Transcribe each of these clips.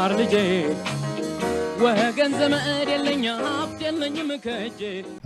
ልማር ልጄ ወገን ዘመድ የለኝ ሀብት የለኝም ከእጄ።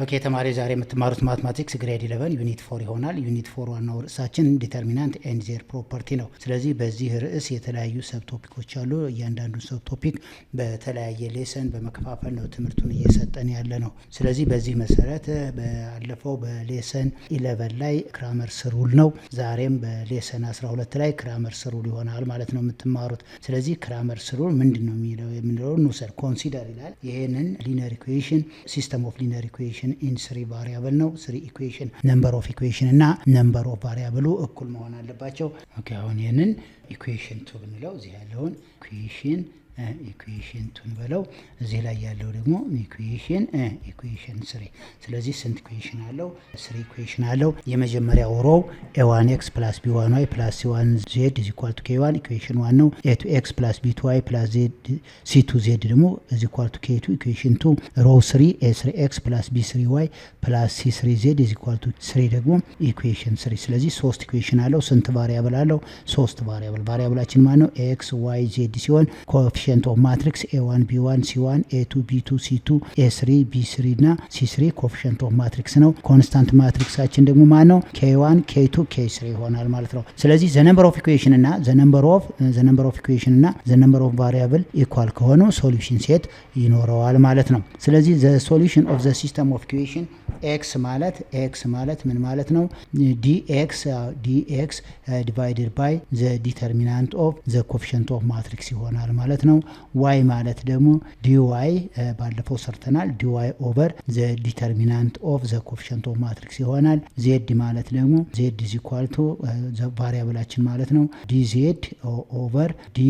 ኦኬ ተማሪ ዛሬ የምትማሩት ማትማቲክስ ግሬድ 11 ዩኒት 4 ይሆናል። ዩኒት 4 ዋናው ርዕሳችን ዲተርሚናንት ኤንድ ዜር ፕሮፐርቲ ነው። ስለዚህ በዚህ ርዕስ የተለያዩ ሰብ ቶፒኮች አሉ። እያንዳንዱ ሰብ ቶፒክ በተለያየ ሌሰን በመከፋፈል ነው ትምህርቱን እየሰጠን ያለ ነው። ስለዚህ በዚህ መሰረት ባለፈው በሌሰን 11 ላይ ክራመርስ ሩል ነው። ዛሬም በሌሰን 12 ላይ ክራመርስ ሩል ይሆናል ማለት ነው የምትማሩት። ስለዚህ ክራመርስ ሩል ምንድነው የሚለው እንውሰድ። ኮንሲደር ይላል። ይሄንን ሊነር ኢኩዌሽን ሲስተም ኦፍ ሊነር ኢኩዌሽን ኢን 3 ቫሪያብል ነው። 3 ኢኩዌሽን ነምበር ኦፍ ኢኩዌሽን እና ነምበር ኦፍ ቫሪያብሉ እኩል መሆን አለባቸው። ኦኬ አሁን ይሄንን ኢኩዌሽን 2 ብንለው እዚህ ያለውን ኢኩዌሽን 2 ብለው እዚህ ላይ ያለው ደግሞ ኢኩዌሽን 3። ስለዚህ ስንት ኢኩዌሽን አለው? 3 ኢኩዌሽን አለው። የመጀመሪያው ሮው a1x + b1y + c1z = k1 ኢኩዌሽን 1 ነው። a2x + b2y + c2z ደግሞ = k2 ኢኩዌሽን 2። ሮው 3 a3x + b3y + c3z = 3 ደግሞ ኢኩዌሽን 3። ስለዚህ 3 ኢኩዌሽን አለው። ስንት ቫሪያብል አለው? 3 ቫሪያብል። ቫሪያብላችን ማለት ነው x y z ሲሆን ኮኤፊሺየንት ኦፍ ማትሪክስ a1 b1 c1 a2 b2 c2 a3 b3 እና c3 ኮኤፊሺየንት ኦፍ ማትሪክስ ነው። ኮንስታንት ማትሪክሳችን ደግሞ ማለት ነው k1 k2 k3 ይሆናል ማለት ነው። ስለዚህ ዘ ነምበር ኦፍ ኢኩዌሽን እና ዘ ነምበር ኦፍ ቫሪያብል ኢኳል ከሆኑ ሶሉሽን ሴት ይኖረዋል ማለት ነው። ስለዚህ ዘ ሶሉሽን ኦፍ ዘ ሲስተም ኦፍ ኢኩዌሽን x ማለት ምን ማለት ነው? dx ዲቫይድድ ባይ ዘ ዲተርሚናንት ኦፍ ዘ ኮኤፊሺየንት ኦፍ ማትሪክስ ይሆናል ማለት ነው። y ማለት ደግሞ dy ባለፈው ሰርተናል። dy ኦቨር ዘ ዲተርሚናንት ኦፍ ዘ ኮኤፊሺየንት ኦፍ ማትሪክስ ይሆናል። z ማለት ደግሞ z = ዘ ቫሪያብላችን ማለት ነው dz ኦቨር d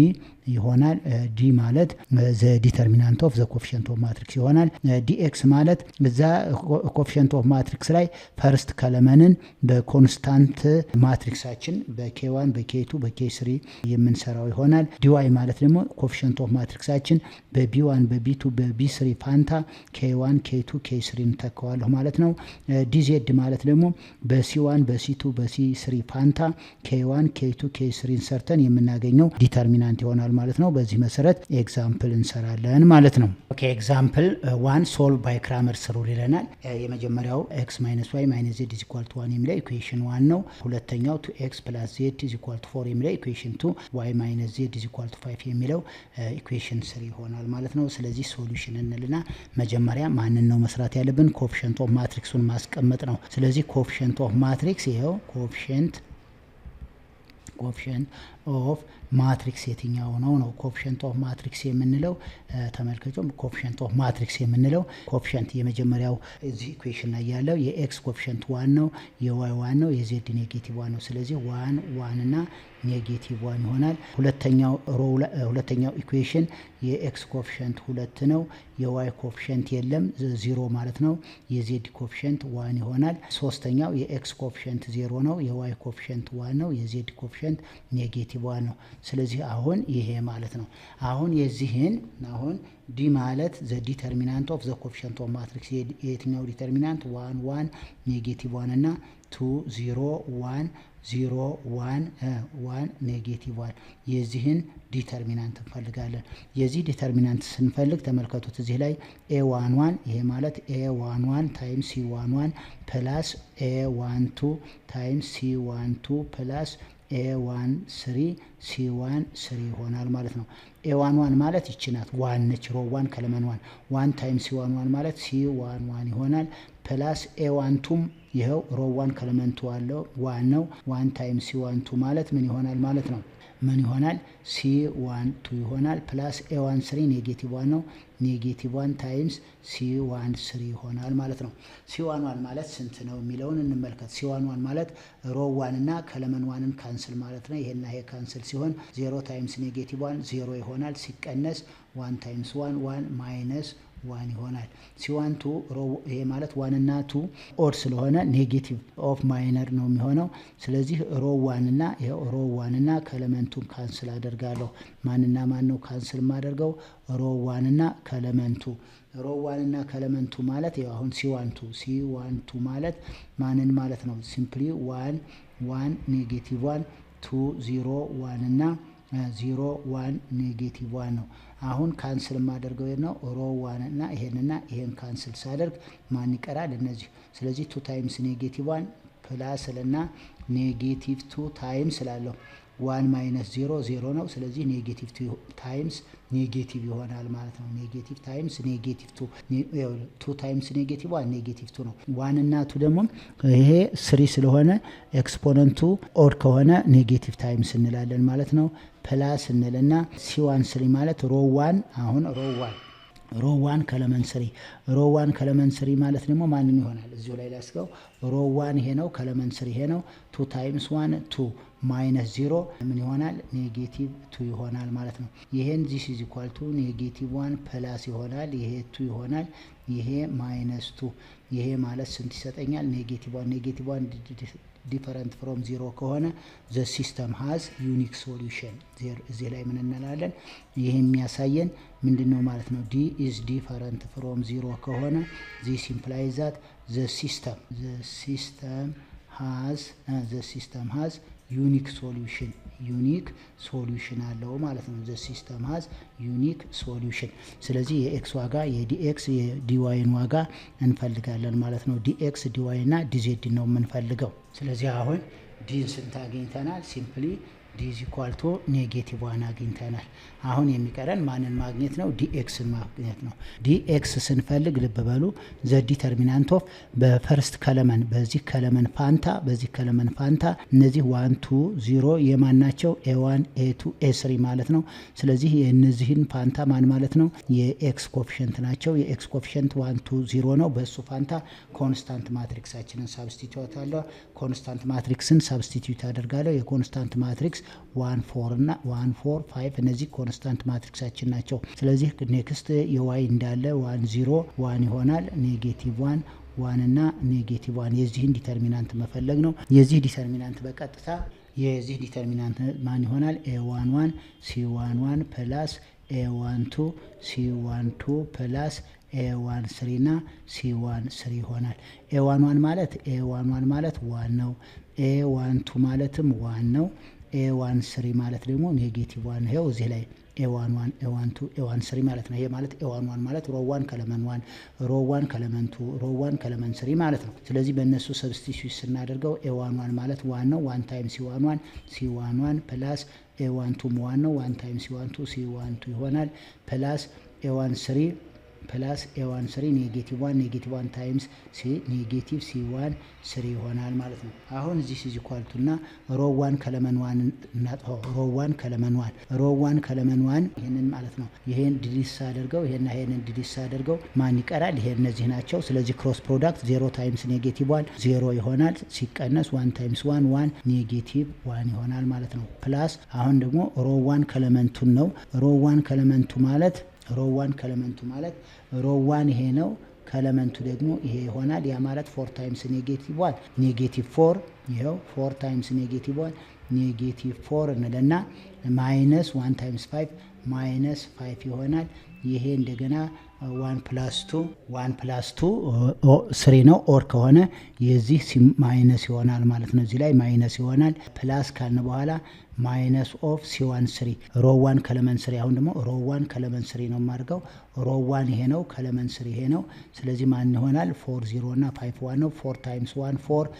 ይሆናል። ዲ ማለት ዘ ዲተርሚናንት ኦፍ ዘ ኮኤፊሺየንት ኦፍ ማትሪክስ ይሆናል። ዲኤክስ ማለት እዛ ኮኤፊሺየንት ኦፍ ማትሪክስ ላይ ፈርስት ከለመንን በኮንስታንት ማትሪክሳችን በk1 በk2 በk3 የምንሰራው ይሆናል። ዲዋይ ማለት ደግሞ ኮኤፊሺየንት ኦፍ ማትሪክሳችን በb1 በb2 በb3 ፋንታ k1 k2 k3 እንተካዋለሁ ማለት ነው። ዲዜድ ማለት ደግሞ በc1 በc2 በc3 ፋንታ k1 k2 k3 ሰርተን የምናገኘው ዲተርሚናንት ይሆናል ማለት ነው። በዚህ መሰረት ኤግዛምፕል እንሰራለን ማለት ነው። ኦኬ ኤግዛምፕል 1 ሶልቭ ባይ ክራመርስ ሩል ይለናል። የመጀመሪያው x - y - z = 1 የሚለው ኢኩዌሽን 1 ነው። ሁለተኛው 2x + z = 4 የሚለው ኢኩዌሽን 2 y - z = 5 የሚለው ኢኩዌሽን 3 ይሆናል ማለት ነው። ስለዚህ ሶሉሽን እንልና መጀመሪያ ማንን ነው መስራት ያለብን? ኮኤፊሺየንት ኦፍ ማትሪክሱን ማስቀመጥ ነው። ስለዚህ ኮኤፊሺየንት ኦፍ ማትሪክስ ይሄው ኮኤፊሺየንት ኦፍ ማትሪክስ የትኛው ነው? ኮኤፊሺየንት ኦፍ ማትሪክስ የምንለው ተመልከቱ። ኮኤፊሺየንት ኦፍ ማትሪክስ የምንለው ኮኤፊሺየንት የመጀመሪያው እዚህ ኢኩዌሽን ላይ ያለው የኤክስ ኮኤፊሺየንት 1 ነው፣ የዋይ 1 ነው፣ የዜድ ኔጌቲቭ 1 ነው። ስለዚህ 1 እና ኔጌቲቭ 1 ይሆናል። ሁለተኛው ኢኩዌሽን የኤክስ ኮኤፊሺየንት 2 ነው፣ የዋይ ኮኤፊሺየንት የለም 0 ማለት ነው፣ የዜድ ኮኤፊሺየንት 1 ይሆናል። ሶስተኛው የኤክስ ኮኤፊሺየንት 0 ነው፣ የዋይ ኮኤፊሺየንት 1 ነው፣ የዜድ ኮኤፊሺየንት ኔጌቲቭ 1 ነው። ስለዚህ አሁን ይሄ ማለት ነው። አሁን የዚህን ዲ ማለት ዘ ዲተርሚናንት ኦፍ ዘ ኮኤፊሺየንት ኦፍ ማትሪክስ የትኛው ዲተርሚናንት 1 1 ኔጌቲቭ 1 እና 2 0 1 0 1 1 ኔጌቲቭ 1 የዚህን ዲተርሚናንት እንፈልጋለን። የዚህ ዲተርሚናንት ስንፈልግ ተመልከቱት እዚህ ላይ a11 ይሄ ማለት a11 ታይምስ c11 ፕላስ a12 ታይምስ c12 ፕላስ a13 c13 ይሆናል ማለት ነው። a11 ማለት ይቺ ናት 1 ነች። ሮ 1 ከለመን 1 ታይምስ c11 ማለት c11 ይሆናል ፕላስ a12 ይሄው ሮ 1 ከለመን 2 አለው 1 ነው። 1 ታይምስ c12 ማለት ምን ይሆናል ማለት ነው? ምን ይሆናል? c12 ይሆናል ፕላስ a13 ኔጌቲቭ 1 ነው። ኔጌቲቭ 1 ታይምስ c13 ይሆናል ማለት ነው። c11 ማለት ስንት ነው የሚለውን እንመልከት። c11 ማለት ሮ 1 እና ከለመን 1ን ካንስል ማለት ነው። ይሄና ይሄ ካንስል ሲሆን 0 ታይምስ ኔጌቲቭ 1 0 ይሆናል። ሲቀነስ 1 ታይምስ 1 1 ማይነስ 1 ይሆናል። c12 ይሄ ማለት 1 እና 2 ኦድ ስለሆነ ኔጌቲቭ ኦፍ ማይነር ነው የሚሆነው። ስለዚህ ሮ 1 እና ከለመንቱን ካንስል አደርጋለሁ። ማንና ማን ነው ካንስል ማደርገው? ሮ 1 እና ከለመንቱ። ሮ 1 እና ከለመንቱ ማለት ያው አሁን c12 ማለት ማንን ማለት ነው? ሲምፕሊ 1 1 ኔጌቲቭ 1 2 0 1 እና 0 1 ኔጌቲቭ 1 ነው። አሁን ካንስል ማደርገው ነው ሮ 1 እና ይሄን ካንስል ሳደርግ ማን ይቀራል? እነዚህ። ስለዚህ 2 ታይምስ ኔጌቲቭ 1 ፕላስ እና ኔጌቲቭ 2 ታይምስ ስላለው 1 ማይነስ 0 0 ነው። ስለዚህ ኔጌቲቭ 2 ታይምስ ኔጌቲቭ ይሆናል ማለት ነው። ኔጌቲቭ ታይምስ ኔጌቲቭ 2 ታይምስ ኔጌቲቭ 1 ኔጌቲቭ 2 ነው። 1 እና 2 ደግሞ ይሄ 3 ስለሆነ ኤክስፖነንቱ ኦድ ከሆነ ኔጌቲቭ ታይምስ እንላለን ማለት ነው። ፕላስ እንልና C1 3 ማለት ሮ 1 አሁን ሮ 1 ከለመንት 3 ማለት ደግሞ ማንን ይሆናል? እዚሁ ላይ ላስገው። ሮ 1 ይሄ ነው፣ ከለመንት 3 ይሄ ነው። 2 ታይምስ 1 2 ማይነስ 0 ምን ይሆናል? ኔጌቲቭ 2 ይሆናል ማለት ነው። ይሄን ዚስ ኢዝ ኢኳል ቱ ኔጌቲቭ 1 ፕላስ ይሆናል። ይሄ 2 ይሆናል። ይሄ ማይነስ 2 ይሄ ማለት ስንት ይሰጠኛል? ኔጌቲቭ 1 ዲፈረንት ፍሮም 0 ከሆነ ዘ ሲስተም ሃዝ ዩኒክ ሶሉሽን። እዚህ ላይ ምን እንላለን? ይሄ የሚያሳየን ምንድነው ማለት ነው? ዲ ኢዝ ዲፈረንት ፍሮም 0 ከሆነ ዚስ ኢምፕላይዝ ዛት ዘ ሲስተም ሃዝ ዩኒክ ሶሉሽን አለው ማለት ነው። ዘ ሲስተም ሃዝ ዩኒክ ሶሉሽን። ስለዚህ የኤክስ ዋጋ የዲኤክስ የዲዋይን ዋጋ እንፈልጋለን ማለት ነው። ዲኤክስ ዲዋይ እና ዲዜድ ነው የምንፈልገው። ስለዚህ አሁን ዲን ስንት አግኝተናል? ሲምፕሊ ዲ ኢዝ ኢኳል ቱ ኔጌቲቭ 1 አግኝተናል። አሁን የሚቀረን ማንን ማግኘት ነው? ዲኤክስን ማግኘት ነው። ዲኤክስ ስንፈልግ ልብ በሉ ዘ ዲተርሚናንት ኦፍ በፈርስት ከለመን በዚህ ከለመን ፋንታ እነዚህ 1 2 0 የማን ናቸው? ኤ1 ኤ2 ኤ3 ማለት ነው። ስለዚህ የእነዚህን ፋንታ ማን ማለት ነው? የኤክስ ኮፊሽንት ናቸው። የኤክስ ኮፊሽንት 1 2 0 ነው። በሱ ፋንታ ኮንስታንት ማትሪክሳችንን ሳብስቲቲዩት አለው። ኮንስታንት ማትሪክስን ሳብስቲቲዩት አደርጋለሁ። የኮንስታንት ማትሪክስ 1 4 እና 1 4 5 እነዚህ ኮንስታንት ማትሪክሳችን ናቸው። ስለዚህ ኔክስት የዋይ እንዳለ 1 0 1 ይሆናል። ኔጌቲቭ 1 እና ኔጌቲቭ 1 የዚህን ዲተርሚናንት መፈለግ ነው። የዚህ ዲተርሚናንት በቀጥታ የዚህ ዲተርሚናንት ማን ይሆናል? a11 c11 ፕላስ a12 c12 ፕላስ a13 እና c13 ይሆናል። a11 ማለት 1 ነው። a12 ማለትም 1 ነው። a13 ማለት ደግሞ ኔጌቲቭ 1 ነው። እዚህ ላይ a11 a12 a13 ማለት ነው። ይሄ ማለት a11 ማለት ሮ 1 ከለመን 1 ሮ 1 ከለመን 2 ሮ 1 ከለመን 3 ማለት ነው። ስለዚህ በእነሱ ሰብስቲቲዩት ስናደርገው a11 ማለት 1 ነው። 1 ታይም c11 ፕላስ a12 1 ነው። 1 ታይም c12 c12 ይሆናል። ፕላስ a13 ፕላስ a13 ኔጌቲቭ 1 ታይምስ ኔጌቲቭ c1 3 ይሆናል ማለት ነው። አሁን እዚህ ኢዝ ኢኳል ቱ እና ሮ 1 ከለመን 1 እናጥፋው። ሮ 1 ከለመን 1 ይሄንን ማለት ነው። ይሄን ዲሊስ አድርገው ይሄንን ዲሊስ አድርገው ማን ይቀራል? ይሄ እነዚህ ናቸው። ስለዚህ ክሮስ ፕሮዳክት 0 ታይምስ ኔጌቲቭ 1 0 ይሆናል። ሲቀነስ 1 ታይምስ 1 ኔጌቲቭ 1 ይሆናል ማለት ነው። ፕላስ አሁን ደግሞ ሮ 1 ከለመንቱን ነው። ሮ 1 ከለመንቱ ማለት ሮ 1 ይሄ ነው። ከለመንቱ ደግሞ ይሄ ይሆናል። ያ ማለት 4 ታይምስ ኔጌቲቭ 1 ኔጌቲቭ 4 ይሄው 4 ታይምስ ኔጌቲቭ 1 ኔጌቲቭ 4 እንለና ማይነስ 1 ታይምስ 5 ማይነስ 5 ይሆናል። ይሄ እንደገና 1 ፕላስ 2 3 ነው። ኦር ከሆነ የዚህ ማይነስ ይሆናል ማለት ነው። እዚህ ላይ ማይነስ ይሆናል። ፕላስ ካልን በኋላ ማይነስ ኦፍ c1 3 ሮ 1 ከለመን 3 አሁን ደግሞ ሮ 1 ከለመን 3 ነው የማድርገው። ሮ 1 ይሄ ነው። ከለመን 3 ይሄ ነው። ስለዚህ ማን ይሆናል? 4 0 እና 5 1 ነው። 4 ታይምስ 1 4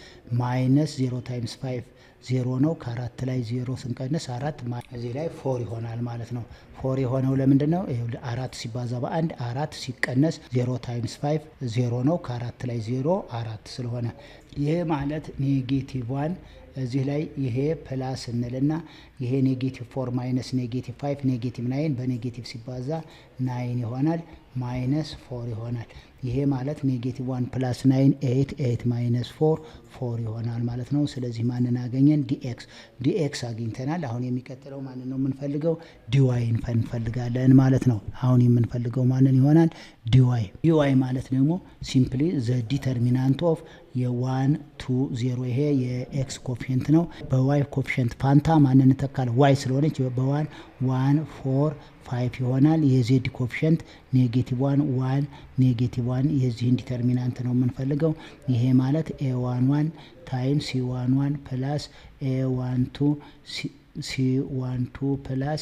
ማይነስ 0 ታይምስ 5 0 ነው። ከአራት ላይ 0 ስንቀንስ 4 እዚህ ላይ 4 ይሆናል ማለት ነው። 4 የሆነው ለምንድን ነው? 4 ሲባዛ በ1 4 ሲቀነስ 0 ታይምስ 5 0 ነው። ከአራት ላይ 0 4 ስለሆነ ይሄ ማለት ኔጌቲቭ 1 እዚህ ላይ ይሄ ፕላስ እንልና ይሄ ኔጌቲቭ 4 ማይነስ ኔጌቲቭ 5 ኔጌቲቭ 9 በኔጌቲቭ ሲባዛ 9 ይሆናል። ማይነስ 4 ይሆናል። ይሄ ማለት ኔጌቲቭ 1 ፕላስ 9 8 ማይነስ 4 ይሆናል ማለት ነው። ስለዚህ ማንን አገኘን? ዲኤክስ አግኝተናል። አሁን የሚቀጥለው ማንን ነው የምንፈልገው? ዲዋይን እንፈልጋለን ማለት ነው። አሁን የምንፈልገው ማንን ይሆናል? ዲዋይ ማለት ደግሞ ሲምፕሊ ዘ ዲተርሚናንት ኦፍ የ1 2 0 ይሄ የኤክስ ኮፊሽንት ነው። በዋይ ኮፊሽንት ፋንታ ማንን እንተካለን? ዋይ ስለሆነች በ1 1 4 5 ይሆናል። የዜድ ኮፊሽንት ኔጌቲቭ 1 ኔጌቲቭ 1 የዚህን ዲተርሚናንት ነው የምንፈልገው። ይሄ ማለት a11 ታይምስ c11 ፕላስ a12 c12 ፕላስ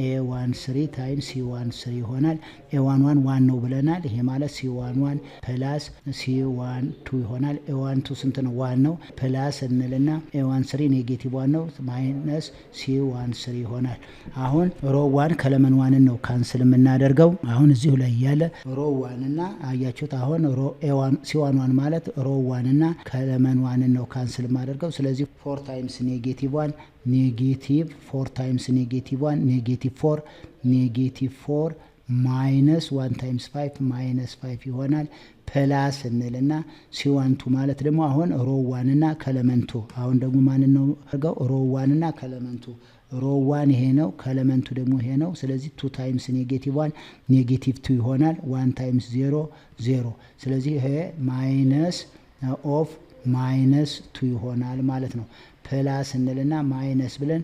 A13 ታይምስ C13 ይሆናል። A11 1 ነው ብለናል። ይሄ ማለት C11 ፕላስ C12 ይሆናል። A12 ስንት ነው? 1 ነው። ፕላስ እንልና A13 ኔጌቲቭ 1 ነው ማይነስ C13 ይሆናል። አሁን ሮ 1 ከለመን 1 ነው ካንስል የምናደርገው። አሁን እዚሁ ላይ ያለ ሮ 1 እና አያችሁት። አሁን ሮ C11 ማለት ሮ 1 እና ከለመን 1 ነው ካንስል የማደርገው። ስለዚህ 4 ታይምስ ኔጌቲቭ 1 ኔጌቲቭ 4 ታይምስ ኔጌቲቭ 1 ኔጌቲቭ 4 ኔጌቲቭ 4 ማይነስ 1 ታይምስ 5 ማይነስ 5 ይሆናል። ፕላስ እንልና C12 ማለት ደግሞ አሁን ሮ 1 እና ከለመንቱ አሁን ደግሞ ማን ነው አርገው ሮ 1 እና ከለመንቱ ሮ 1 ይሄ ነው ከለመንቱ ደግሞ ይሄ ነው። ስለዚህ 2 ታይምስ ኔጌቲቭ 1 ኔጌቲቭ 2 ይሆናል። 1 ታይምስ 0 0 ስለዚህ ይሄ ማይነስ ኦፍ ማይነስ 2 ይሆናል ማለት ነው። ፕላስ እንልና ማይነስ ብለን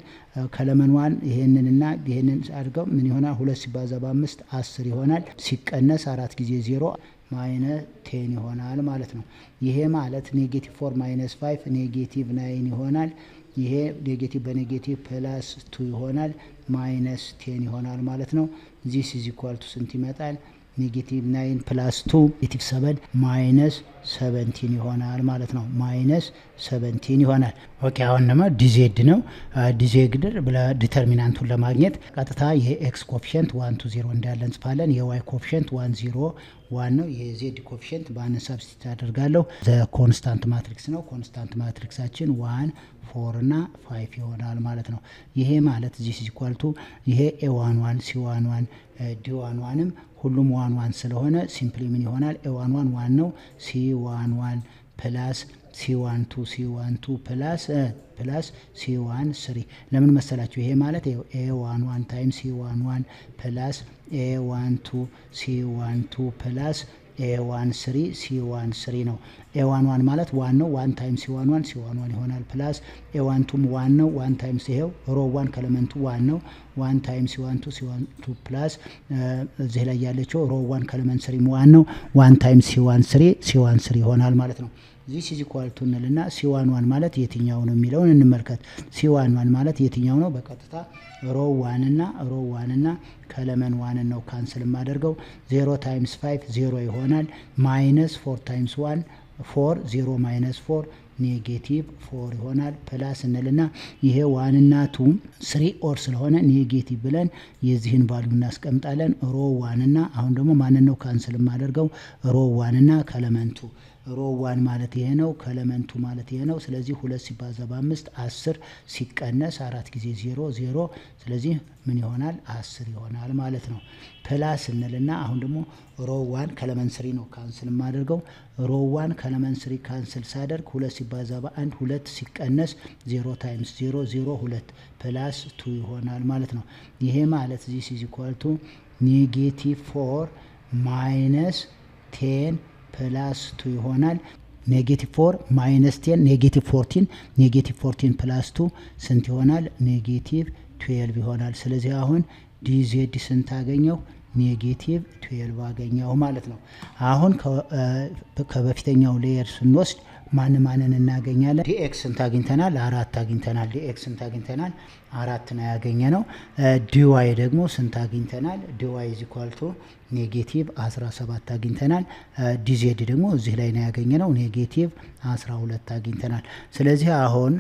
ከለመን 1 ይሄንንና ይሄንን አድርገው ምን ይሆናል? 2 ሲባዛ በ5 10 ይሆናል። ሲቀነስ 4 ጊዜ 0 ማይነስ 10 ይሆናል ማለት ነው። ይሄ ማለት ኔጌቲቭ 4 ማይነስ 5 ኔጌቲቭ 9 ይሆናል። ይሄ ኔጌቲቭ በኔጌቲቭ ፕላስ 2 ይሆናል ማይነስ 10 ይሆናል ማለት ነው። ዚስ ኢዝ ኢኳል ቱ ስንት ይመጣል? ኔጌቲቭ 9 ፕላስ 2 ኔጌቲቭ 7 ማይነስ 17 ይሆናል ማለት ነው። ማይነስ 17 ይሆናል። ኦኬ አሁን ደግሞ ዲዜድ ነው። ዲዜድ ብለ ዲተርሚናንቱን ለማግኘት ቀጥታ የኤክስ ኮፊሽንት 1 to 0 እንዳለ እንጽፋለን። የዋይ ኮፊሽንት 1 0 1 ነው። የዜድ ኮፊሽንት በአንድ ሰብስቲት አደርጋለሁ። ዘ ኮንስታንት ማትሪክስ ነው። ኮንስታንት ማትሪክሳችን 1 4 እና 5 ይሆናል ማለት ነው። ይሄ ማለት ዚስ ኢዝ ኢኳል ቱ ይሄ A11 C11 D11ም ሁሉም 1 1 ስለሆነ ሲምፕሊ ምን ይሆናል? A11 1 ነው። C11 ፕላስ C12 C12 ፕላስ C13 ለምን መሰላችሁ? ይሄ ማለት A11 ታይምስ C11 ፕላስ A12 C12 ፕላስ A13 C13 ነው። A11 ማለት 1 ነው። 1 ታይምስ C11 C11 ይሆናል። ፕላስ A12 1 ነው። 1 ታይምስ ይሄው ሮ 1 ከለመንቱ 1 ነው። 1 ታይምስ C12 C12 ፕላስ እዚህ ላይ ያለችው ሮ 1 ከለመንት 3 1 ነው። 1 ታይምስ C13 C13 ይሆናል ማለት ነው። ዚስ ኢዝ ኢኳል ቱ እንልና C11 ማለት የትኛው ነው የሚለውን እንመልከት። C11 ማለት የትኛው ነው? በቀጥታ ሮ 1 እና ከለመን 1 ነው ካንስል የማደርገው። 0 ታይምስ 5 0 ይሆናል። ማይነስ 4 ታይምስ 1 4 0 ማይነስ 4 ኔጌቲቭ 4 ይሆናል። ፕላስ እንልና ይሄ 1 እና 2 3 ኦር ስለሆነ ኔጌቲቭ ብለን የዚህን ቫልዩ እናስቀምጣለን። ሮ 1 እና አሁን ደግሞ ማንን ነው ካንስል የማደርገው? ሮ 1 እና ከለመንቱ ሮ 1 ማለት ይሄ ነው። ከለመንቱ ማለት ይሄ ነው። ስለዚህ 2 ሲባዛ በ5 10 ሲቀነስ 4 ጊዜ 0 0 ስለዚህ ምን ይሆናል? 10 ይሆናል ማለት ነው። ፕላስ እንልና አሁን ደግሞ ሮ 1 ከለመንት 3 ነው ካንስል የማደርገው። ሮ 1 ከለመንት 3 ካንስል ሳደርግ 2 ሲባዛ በ1 2 ሲቀነስ 0 ታይምስ 0 0 2 ፕላስ 2 ይሆናል ማለት ነው። ይሄ ማለት ዚስ ኢዝ ኢኳል ቱ ኔጌቲቭ 4 ማይነስ 10 ፕላስ 2 ይሆናል። ኔጌቲቭ 4 ማይነስ 10 ኔጌቲቭ 14 ኔጌቲቭ 14 ፕላስ 2 ስንት ይሆናል? ኔጌቲቭ 12 ይሆናል። ስለዚህ አሁን ዲዜድ ስንት አገኘው? ኔጌቲቭ 12 አገኘው ማለት ነው። አሁን ከበፊተኛው ሌየር ስንወስድ ማንን እናገኛለን? ዲኤክስ ስንት አግኝተናል? 4 አግኝተናል። ዲኤክስ ስንት አግኝተናል? 4 ነው ያገኘ ነው። ዲዋይ ደግሞ ስንት አግኝተናል? ዲዋይ ኢዝ ኢኳል ቱ ኔጌቲቭ 17 አግኝተናል። ዲዜድ ደግሞ እዚህ ላይ ነው ያገኘ ነው። ኔጌቲቭ 12 አግኝተናል። ስለዚህ አሁን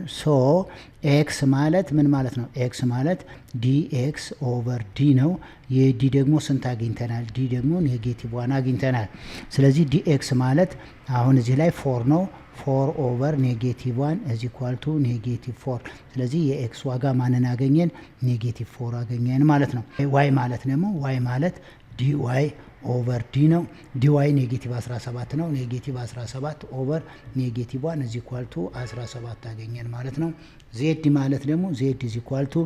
ኤክስ ማለት ምን ማለት ነው? ኤክስ ማለት ዲኤክስ ኦቨር ዲ ነው። የዲ ደግሞ ስንት አግኝተናል? ዲ ደግሞ ኔጌቲቭ 1 አግኝተናል። ስለዚህ ዲኤክስ ማለት አሁን እዚህ ላይ 4 ነው። 4 ኦቨር ኔጌቲቭ 1 ኢዝ ኢኳል ቱ ኔጌቲቭ 4። ስለዚህ የኤክስ ዋጋ ማንን አገኘን? ኔጌቲቭ 4 አገኘን ማለት ነው። ዋይ ማለት ደግሞ ዋይ ማለት ዲዋይ ኦቨር ዲ ነው። ዲዋይ ኔጌቲቭ 17 ነው። ኔጌቲቭ 17 ኦቨር ኔጌቲቭ 1 ኢዝ ኢኳል ቱ 17 አገኘን ማለት ነው። ዜድ ማለት ደግሞ ዜድ ኢዝ ኢኳል ቱ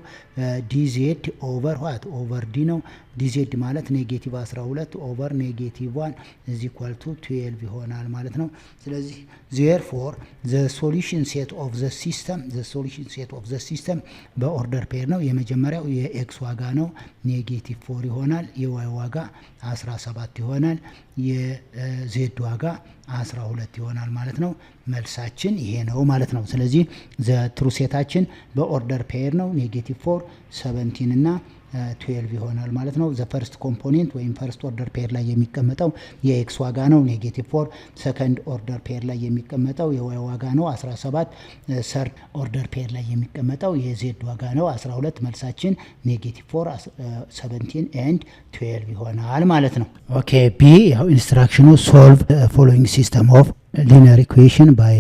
ዲዜድ ኦቨር ዋት ኦቨር ዲ ነው። ዲዜድ ማለት ኔጌቲቭ 12 ኦቨር ኔጌቲቭ 1 ኢዝ ኢኳል ቱ 12 ይሆናል ማለት ነው። ስለዚህ ዜርፎር ዘ ሶሉሽን ሴት ኦፍ ዘ ሲስተም በኦርደር ፔር ነው። የመጀመሪያው የኤክስ ዋጋ ነው ኔጌቲቭ 4 ይሆናል። የዋይ ዋጋ 17 ይሆናል። የዜድ ዋጋ 12 ይሆናል ማለት ነው። መልሳችን ይሄ ነው ማለት ነው። ስለዚህ ዘ ትሩ ሴታችን በኦርደር ፔር ነው። -4 17 እና 12 ይሆናል ማለት ነው። ዘ ፈርስት ኮምፖኔንት ወይም ፈርስት ኦርደር ፔር ላይ የሚቀመጠው የኤክስ ዋጋ ነው -4። ሰከንድ ኦርደር ፔር ላይ የሚቀመጠው የዋይ ዋጋ ነው 17። ሰርድ ኦርደር ፔር ላይ የሚቀመጠው የዜድ ዋጋ ነው 12። መልሳችን -4 17 and 12 ይሆናል ማለት ነው። ኦኬ ቢ ያው ኢንስትራክሽኑ ሶልቭ ፎሎዊንግ ሲስተም ኦፍ ሊኒየር ኢኩዌሽን ባይ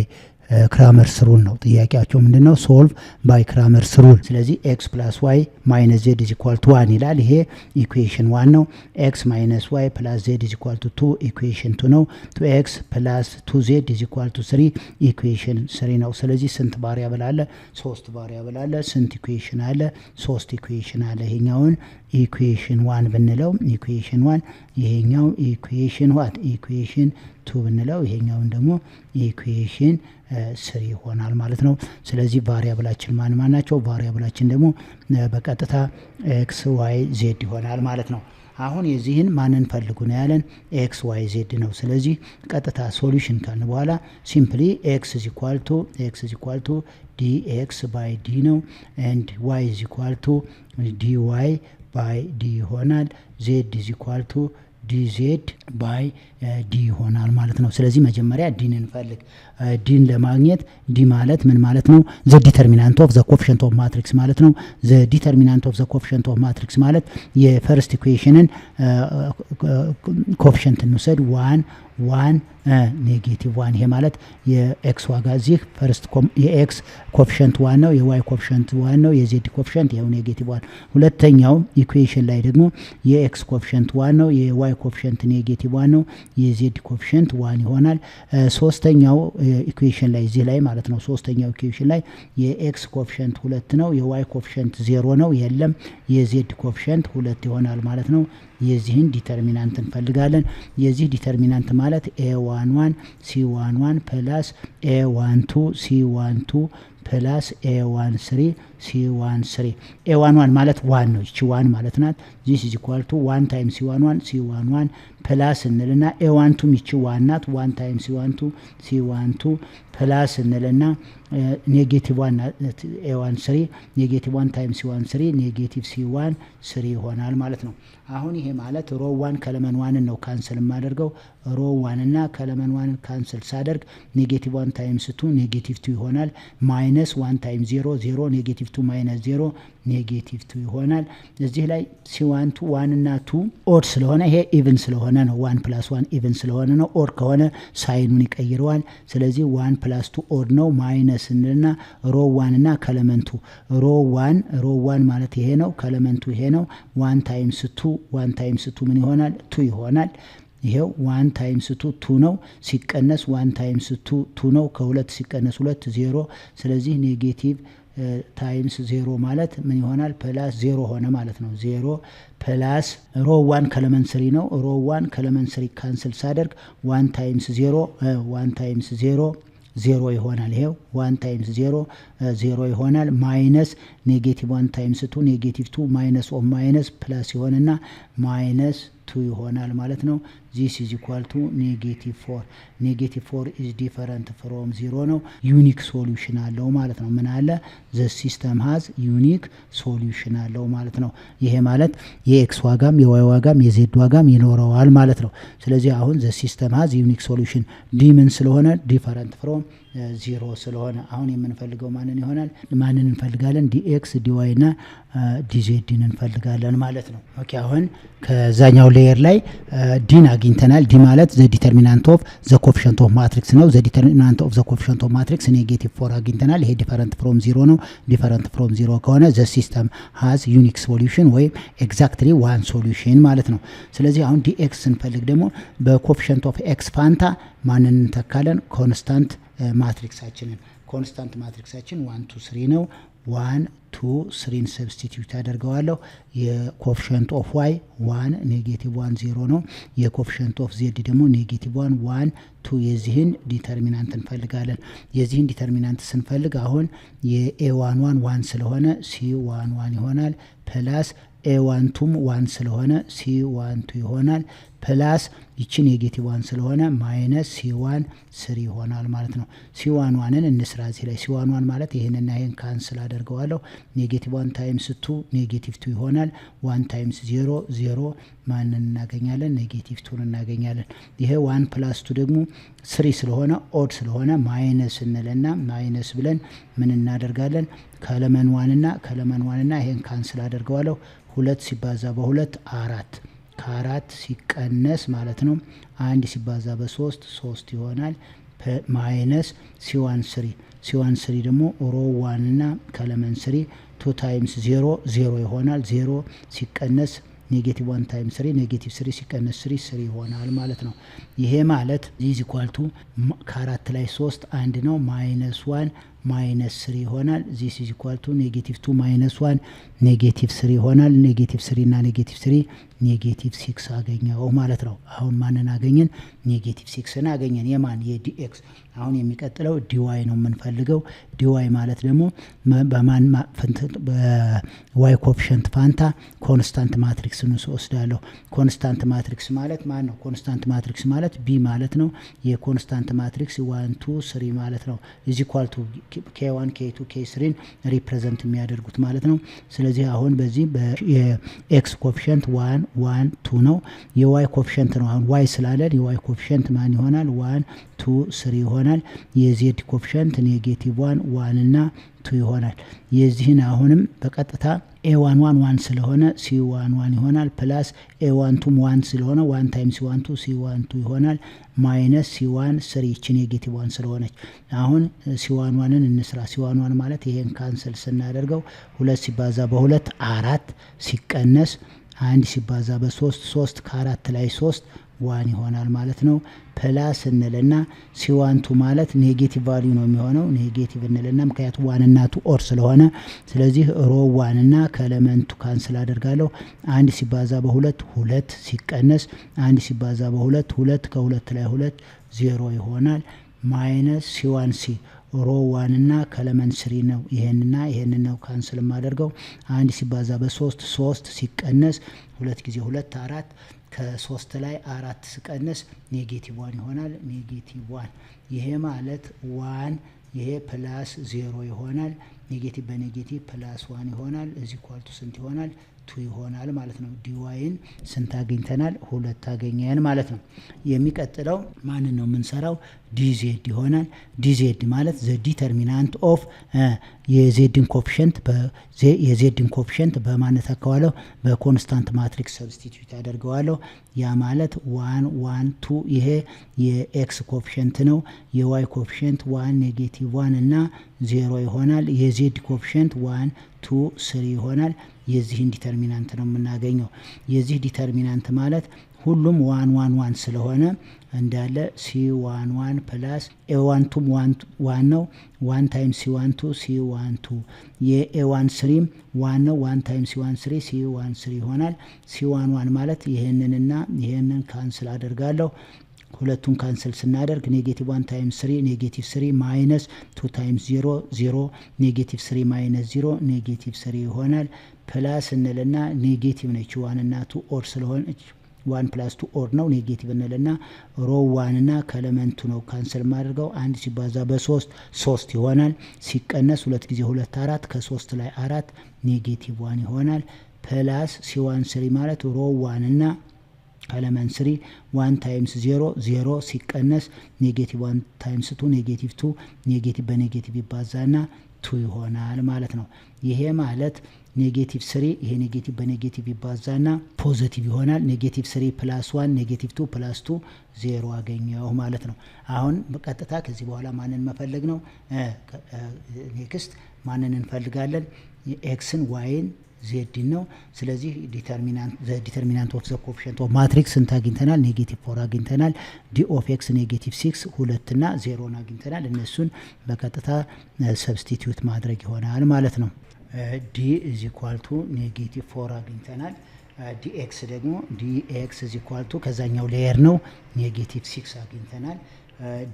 ክራመርስ ሩል ነው። ጥያቄያቸው ምንድነው? ሶልቭ ባይ ክራመርስ ሩል። ስለዚህ ኤክስ ፕላስ ዋይ ማይነስ ዜድ ኢዝ ኢኳል ቱ 1 ይላል። ይሄ ኢኩዌሽን 1 ነው። ኤክስ ማይነስ ዋይ ፕላስ ዜድ ኢዝ ኢኳል ቱ 2 ኢኩዌሽን 2 ነው። 2ኤክስ ፕላስ 2ዜድ ኢዝ ኢኳል ቱ 3 ኢኩዌሽን 3 ነው። ስለዚህ ስንት ቫሪያብል አለ? 3 ቫሪያብል አለ። ስንት ኢኩዌሽን አለ? 3 ኢኩዌሽን አለ። ይሄኛውን ኢኩዌሽን 1 ብንለው ኢኩዌሽን 1፣ ይሄኛው ኢኩዌሽን ዋት ኢኩዌሽን 2 ብንለው ይሄኛውን ደግሞ ኢኩዌሽን 3 ይሆናል ማለት ነው። ስለዚህ ቫሪያብላችን ማን ናቸው? ቫሪያብላችን ደግሞ በቀጥታ ኤክስ ዋይ ዜድ ይሆናል ማለት ነው። አሁን የዚህን ማንን ፈልጉ ነው ያለን? ኤክስ ዋይ ዜድ ነው። ስለዚህ ቀጥታ ሶሉሽን ካልን በኋላ ሲምፕሊ ኤክስ ኢዝ ኢኳል ቱ ዲኤክስ ባይ ዲ ነው ኤንድ ዋይ ኢዝ ኢኳል ቱ ዲዋይ ባይ ዲ ይሆናል። ዜድ ኢዝ ኢኳል ቱ ዲዜድ ባይ ዲ ይሆናል ማለት ነው። ስለዚህ መጀመሪያ ዲን እንፈልግ። ዲን ለማግኘት ዲ ማለት ምን ማለት ነው? ዘ ዲተርሚናንት ኦፍ ዘ ኮፊሽንት ኦፍ ማትሪክስ ማለት ነው። ዘ ዲተርሚናንት ኦፍ ዘ ኮፊሽንት ኦፍ ማትሪክስ ማለት የፈርስት ኢኩዌሽንን ኮፊሽንት እንውሰድ 1 -1 ይሄ ማለት የኤክስ ዋጋ እዚህ ፈርስት የኤክስ ኮፊሽንት 1 ነው፣ የዋይ ኮፊሽንት 1 ነው፣ የዜድ ኮፊሽንት ያው -1። ሁለተኛው ኢኩዌሽን ላይ ደግሞ የኤክስ ኮፊሽንት 1 ነው፣ የዋይ ኮፊሽንት -1 ነው፣ የዜድ ኮፊሽንት 1 ይሆናል። ሶስተኛው ኢኩዌሽን ላይ እዚህ ላይ ማለት ነው። ሶስተኛው ኢኩዌሽን ላይ የኤክስ ኮፊሽንት 2 ነው፣ የዋይ ኮፊሽንት 0 ነው፣ የለም የዜድ ኮፊሽንት 2 ይሆናል ማለት ነው። የዚህን ዲተርሚናንት እንፈልጋለን። የዚህ ዲተርሚናንት ማለት a11 c11 ፕላስ a12 c12 ፕላስ a13 c13 a11 ማለት 1 ነው። እቺ 1 ማለት ናት። this is equal to 1 times c11 ፕላስ እንልና a12 እቺ 1 ናት። 1 times c12 ፕላስ እንልና ኔጌቲቭ 1 a13 ኔጌቲቭ 1 times c13 ኔጌቲቭ c1 3 ይሆናል ማለት ነው። አሁን ይሄ ማለት ሮ 1 ከለመን 1 ነው ካንሰል የማደርገው። ሮ 1 እና ከለመን 1 ካንሰል ሳደርግ ኔጌቲቭ 1 ታይምስ 2 ኔጌቲቭ 2 ይሆናል። ማይነስ 1 ታይምስ 0 0 ኔጌቲቭ 2 ማይነስ 0 ኔጌቲቭ 2 ይሆናል። እዚህ ላይ c1 1 እና 2 ኦድ ስለሆነ ይሄ ኢቭን ስለሆነ ነው። 1 + 1 ኢቭን ስለሆነ ነው። ኦድ ከሆነ ሳይኑን ይቀይረዋል። ስለዚህ 1 + 2 ኦድ ነው። ማይነስ እንልና ሮ 1 እና ከለመንቱ ሮ 1 ማለት ይሄ ነው። ከለመንቱ ይሄ ነው። 1 ታይምስ 2 ምን ይሆናል? 2 ይሆናል። ይሄው 1 ታይምስ 2 ነው። ሲቀነስ 1 ታይምስ 2 ነው። ከ2 ሲቀነስ 2 0። ስለዚህ ኔጌቲቭ ታይምስ 0 ማለት ምን ይሆናል? ፕላስ 0 ሆነ ማለት ነው። 0 ፕላስ ሮ 1 ከለመን 3 ነው። ሮ 1 ከለመን 3 ካንስል ሳደርግ 1 ታይምስ 0 0 ይሆናል። ይሄው 1 ታይምስ 0 ይሆናል። ማይነስ ኔጌቲቭ 1 ታይምስ 2 ኔጌቲቭ 2 ማይነስ ኦፍ ማይነስ ፕላስ ይሆንና ማይነስ 2 ይሆናል ማለት ነው። this is equal to -4 -4 is different from 0 ነው። ዩኒክ ሶሉሽን አለው ማለት ነው። ምን አለ? the system has unique solution አለው ማለት ነው። ይሄ ማለት የኤክስ ዋጋም የዋይ ዋጋም የዜድ ዋጋም ይኖረዋል ማለት ነው። ስለዚህ አሁን the system has unique solution ዲ ምን ስለሆነ different from 0 ስለሆነ አሁን የምንፈልገው ማንን ይሆናል? ማንን እንፈልጋለን? ዲኤክስ ዲዋይ እና ዲዜድን እንፈልጋለን ማለት ነው። ኦኬ አሁን ከዛኛው ሌየር ላይ ዲን አግኝተናል። ዲ ማለት ዘ ዲተርሚናንት ኦፍ ዘ ኮፊሽንት ኦፍ ማትሪክስ ነው። ዘ ዲተርሚናንት ኦፍ ዘ ኮፊሽንት ኦፍ ማትሪክስ -4 አግኝተናል። ይሄ ዲፈረንት ፍሮም 0 ነው። ዲፈረንት ፍሮም 0 ከሆነ ዘ ሲስተም ሃዝ ዩኒክ ሶሉሽን ወይም ኤግዛክትሊ ዋን ሶሉሽን ማለት ነው። ስለዚህ አሁን ዲኤክስ ስንፈልግ ደግሞ በኮፊሽንት ኦፍ ኤክስ ፋንታ ማንን እንተካለን? ኮንስታንት ማትሪክሳችንን። ኮንስታንት ማትሪክሳችን 1 2 3 ነው። 1 2 3ን ሰብስቲቲዩት አደርገዋለሁ። የኮፊሽንት ኦፍ ዋይ 1 -1 0 ነው። የኮፊሽንት ኦፍ ዜድ ደግሞ -1 1 2 የዚህን ዲተርሚናንት እንፈልጋለን። የዚህን ዲተርሚናንት ስንፈልግ አሁን የኤ11 1 ስለሆነ c11 ይሆናል ፕላስ ኤ12 1 ስለሆነ c12 ይሆናል ፕላስ ይቺ ኔጌቲቭ 1 ስለሆነ ማይነስ C1 ስሪ ይሆናል ማለት ነው። C1 1ን እንስራ እዚህ ላይ C1 1 ማለት ይሄንና ይሄን ካንስል አደርገዋለሁ። ኔጌቲቭ 1 ታይምስ 2 ኔጌቲቭ 2 ይሆናል። 1 ታይምስ 0 0 ማንን እናገኛለን? ኔጌቲቭ 2 እናገኛለን። ይሄ 1 ፕላስ 2 ደግሞ 3 ስለሆነ ኦድ ስለሆነ ማይነስ እንልና ማይነስ ብለን ምን እናደርጋለን? ከለመን 1 እና ይሄን ካንስል አደርገዋለሁ። 2 ሲባዛ በ2 4 ከ4 ሲቀነስ ማለት ነው 1 ሲባዛ በ3 3 ይሆናል። ማይነስ C1 3 ደግሞ ሮ 1 እና ከለመን 3 2 ታይምስ 0 0 ይሆናል። 0 ሲቀነስ ኔጌቲቭ 1 ታይምስ 3 ኔጌቲቭ 3 ሲቀነስ 3 ይሆናል ማለት ነው። ይሄ ማለት ኢዝ ኢኳል ቱ ከ4 ላይ 3 1 ነው። ማይነስ 1 ማይነስ 3 ይሆናል። ዚስ ኢዝ ኢኳል ቱ ኔጌቲቭ 2 ማይነስ 1 ኔጌቲቭ 3 ይሆናል። ኔጌቲቭ 3 እና ኔጌቲቭ 3 ኔጌቲቭ 6 አገኘው ማለት ነው። አሁን ማንን አገኘን? ኔጌቲቭ 6ን አገኘን። የማን? የዲኤክስ። አሁን የሚቀጥለው ዲዋይ ነው የምንፈልገው። ዲዋይ ማለት ደግሞ በማን በዋይ ኮፊሸንት ፋንታ ኮንስታንት ማትሪክስን ወስዳለሁ። ኮንስታንት ማትሪክስ ማለት ማን ነው? ኮንስታንት ማትሪክስ ማለት ቢ ማለት ነው። የኮንስታንት ማትሪክስ 1 2 3 ማለት ነው። ኢዝ ኢኳል ቱ K1 K2 K3ን ሪፕሬዘንት የሚያደርጉት ማለት ነው። ስለዚህ አሁን በዚህ የኤክስ ኮፊሸንት 1 1 2 ነው። የዋይ ኮፊሸንት ነው። አሁን ዋይ ስላለን የዋይ ኮፊሸንት ማን ይሆናል? 1 2 3 ይሆናል። የዜድ ኮፊሸንት ኔጌቲቭ 1 1 እና 2 ይሆናል። የዚህን አሁንም በቀጥታ A1 1 1 ስለሆነ C1 1 ይሆናል። ፕላስ A1 2 1 ስለሆነ 1 ታይምስ C1 2 C1 2 ይሆናል። ማይነስ C1 3 ይቺ ኔጌቲቭ 1 ስለሆነች አሁን C1 1ን እንስራ። C1 1 ማለት ይሄን ካንሰል ስናደርገው 2 ሲባዛ በ2 4 ሲቀነስ 1 ሲባዛ በ3 3 ከ4 ላይ 3 1 ይሆናል ማለት ነው። ፕላስ እንልና C1 2 ማለት ኔጌቲቭ ቫልዩ ነው የሚሆነው። ኔጌቲቭ እንልና ምክንያቱም 1 እና 2 ኦር ስለሆነ ስለዚህ ሮ 1 እና ከኤሌመንቱ ካንስል አደርጋለሁ። 1 ሲባዛ በ2 2 ሲቀነስ 1 ሲባዛ በ2 2 ከ2 ላይ 2 0 ይሆናል። ማይነስ C1 C ሮ 1 እና ከለመን 3 ነው። ይሄንና ይሄንን ነው ካንስል ማደርገው። 1 ሲባዛ በ3 3 ሲቀነስ 2 ጊዜ 2 4 ከ3 ላይ 4 ሲቀነስ ኔጌቲቭ 1 ይሆናል። ኔጌቲቭ 1 ይሄ ማለት 1 ይሄ ፕላስ 0 ይሆናል። ኔጌቲቭ በኔጌቲቭ ፕላስ 1 ይሆናል። እዚህ ኳልቱ ስንት ይሆናል? 2 ይሆናል ማለት ነው። ዲዋይን ስንት አግኝተናል? 2 አገኘን ማለት ነው። የሚቀጥለው ማንን ነው የምንሰራው? ዲዜድ ይሆናል። ዲዜድ ማለት ዘ ዲተርሚናንት ኦፍ የዜድን ኮፊሸንት በማነት አካዋለሁ በኮንስታንት ማትሪክስ ሰብስቲቱት ያደርገዋለሁ። ያ ማለት 1 1 2 ይሄ የኤክስ ኮፊሸንት ነው። የዋይ ኮፊሸንት 1 ኔጌቲቭ 1 እና 0 ይሆናል። የዜድ ኮፊሸንት 1 2 3 ይሆናል። የዚህን ዲተርሚናንት ነው የምናገኘው። የዚህ ዲተርሚናንት ማለት ሁሉም 1 1 1 ስለሆነ እንዳለ C1 1 ፕላስ A1 2 1 ነው። 1 ታይምስ C1 2 C1 2 የA1 3 1 ነው። 1 ታይምስ C1 3 C1 3 ይሆናል። C1 1 ማለት ይሄንንና ይሄንን ካንስል አደርጋለሁ። ሁለቱን ካንስል ስናደርግ ኔጌቲቭ 1 ታይምስ 3 ኔጌቲቭ 3 ማይነስ 2 ታይምስ 0 0 ኔጌቲቭ 3 ማይነስ 0 ኔጌቲቭ 3 ይሆናል። ፕላስ እንልና ኔጌቲቭ ነች 1 እና 2 ኦር ስለሆነች 1 ፕላስ 2 ኦር ነው። ኔጌቲቭ እንልና ሮ 1 እና ከኤሌመንቱ ነው ካንስል ማድርገው 1 ሲባዛ በ3 3 ይሆናል። ሲቀነስ 2 ጊዜ 2 4 ከ3 ላይ 4 ኔጌቲቭ 1 ይሆናል። ፕላስ C1 3 ማለት ሮ 1 እና ኤሌመንት 3 1 ታይምስ 0 0 ሲቀነስ ኔጌቲቭ 1 ታይምስ 2 ኔጌቲቭ 2 ኔጌቲቭ በኔጌቲቭ ይባዛና 2 ይሆናል ማለት ነው። ይሄ ማለት ኔጌቲቭ 3 ይሄ ኔጌቲቭ በኔጌቲቭ ይባዛና ፖዚቲቭ ይሆናል። ኔጌቲቭ 3 ፕላስ 1 ኔጌቲቭ 2 ፕላስ 2 0 አገኘው ማለት ነው። አሁን በቀጥታ ከዚህ በኋላ ማንን መፈለግ ነው? ኔክስት ማንን እንፈልጋለን? ኤክስን ዋይን ዜድን ነው። ስለዚህ ዲተርሚናንት ኦፍ ዘ ኮፊሸንት ኦፍ ማትሪክስ ስንት አግኝተናል? ኔጌቲቭ 4 አግኝተናል። ዲ ኦፍ ኤክስ ኔጌቲቭ 6 2 እና 0 አግኝተናል። እነሱን በቀጥታ ሰብስቲቲዩት ማድረግ ይሆናል ማለት ነው። ዲ ኢዝ ኢኳል ቱ ኔጌቲቭ 4 አግኝተናል። ዲኤክስ ደግሞ ዲኤክስ ኢዝ ኢኳል ቱ ከዛኛው ሌየር ነው ኔጌቲቭ 6 አግኝተናል።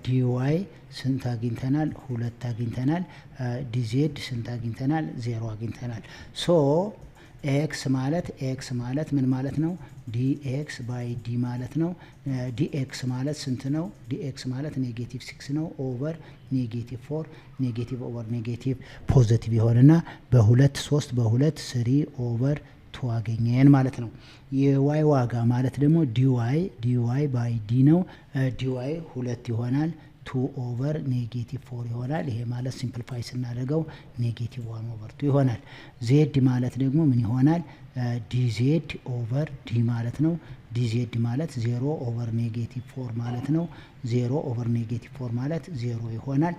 ዲዋይ ስንት አግኝተናል? 2 አግኝተናል። ዲዜድ ስንት አግኝተናል? 0 አግኝተናል። ሶ ኤክስ ማለት ምን ማለት ነው? ዲኤክስ ባይ ዲ ማለት ነው። ዲኤክስ ማለት ስንት ነው? ዲኤክስ ማለት ኔጌቲቭ 6 ነው ኦቨር ኔጌቲቭ 4 ኔጌቲቭ ኦቨር ኔጌቲቭ ፖዚቲቭ ይሆንና በሁለት 3 በሁለት 3 ኦቨር 2 አገኘን ማለት ነው። የዋይ ዋጋ ማለት ደግሞ ዲዋይ ባይ ዲ ነው። ዲዋይ 2 ይሆናል 2 ኦቨር ኔጌቲቭ 4 ይሆናል። ይሄ ማለት ሲምፕሊፋይ ስናደርገው ኔጌቲቭ 1 ኦቨር 2 ይሆናል። ዜድ ማለት ደግሞ ምን ይሆናል? ዲዜድ ኦቨር ዲ ማለት ነው። ዲዜድ ማለት 0 ኦቨር ኔጌቲቭ 4 ማለት ነው። 0 ኦቨር ኔጌቲቭ 4 ማለት 0 ይሆናል።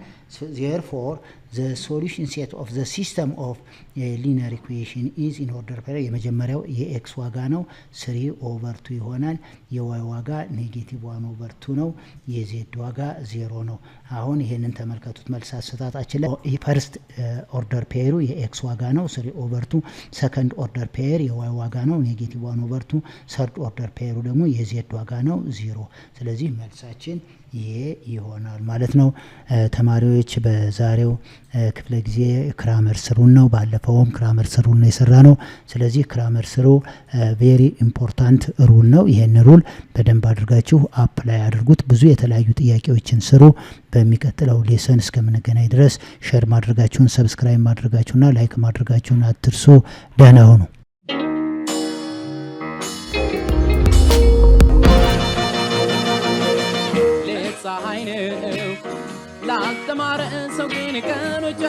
therefore the solution set of the system of a linear equation is in order pair የመጀመሪያው የኤክስ ዋጋ ነው 3 ኦቨር 2 ይሆናል። የዋይ ዋጋ ኔጌቲቭ 1 ኦቨር 2 ነው። የዜድ ዋጋ 0 ነው። አሁን ይሄንን ተመልከቱት። መልስ አሰጣጣችን ላይ ፈርስት ኦርደር ፔሩ የኤክስ ዋጋ ነው 3 ኦቨር 2፣ ሰከንድ ኦርደር ፔር የዋይ ዋጋ ነው ኔጌቲቭ 1 ኦቨር 2፣ ሰርድ ኦርደር ፔሩ ደግሞ የዜድ ዋጋ ነው 0። ስለዚህ መልሳችን ይሄ ይሆናል ማለት ነው። ተማሪዎች በዛሬው ክፍለ ጊዜ ክራመር ስሩን ነው፣ ባለፈውም ክራመር ስሩን ነው የሰራ ነው። ስለዚህ ክራመር ስሩ ቬሪ ኢምፖርታንት ሩል ነው። ይሄን ሩል በደንብ አድርጋችሁ አፕላይ አድርጉት። ብዙ የተለያዩ ጥያቄዎችን ስሩ። በሚቀጥለው ሌሰን እስከምንገናኝ ድረስ ሼር ማድረጋችሁን፣ ሰብስክራይብ ማድረጋችሁና ላይክ ማድረጋችሁን አትርሱ። ደህና ሁኑ። ፀሐይ ነው ላልተማረ ሰው ግን ቀኖች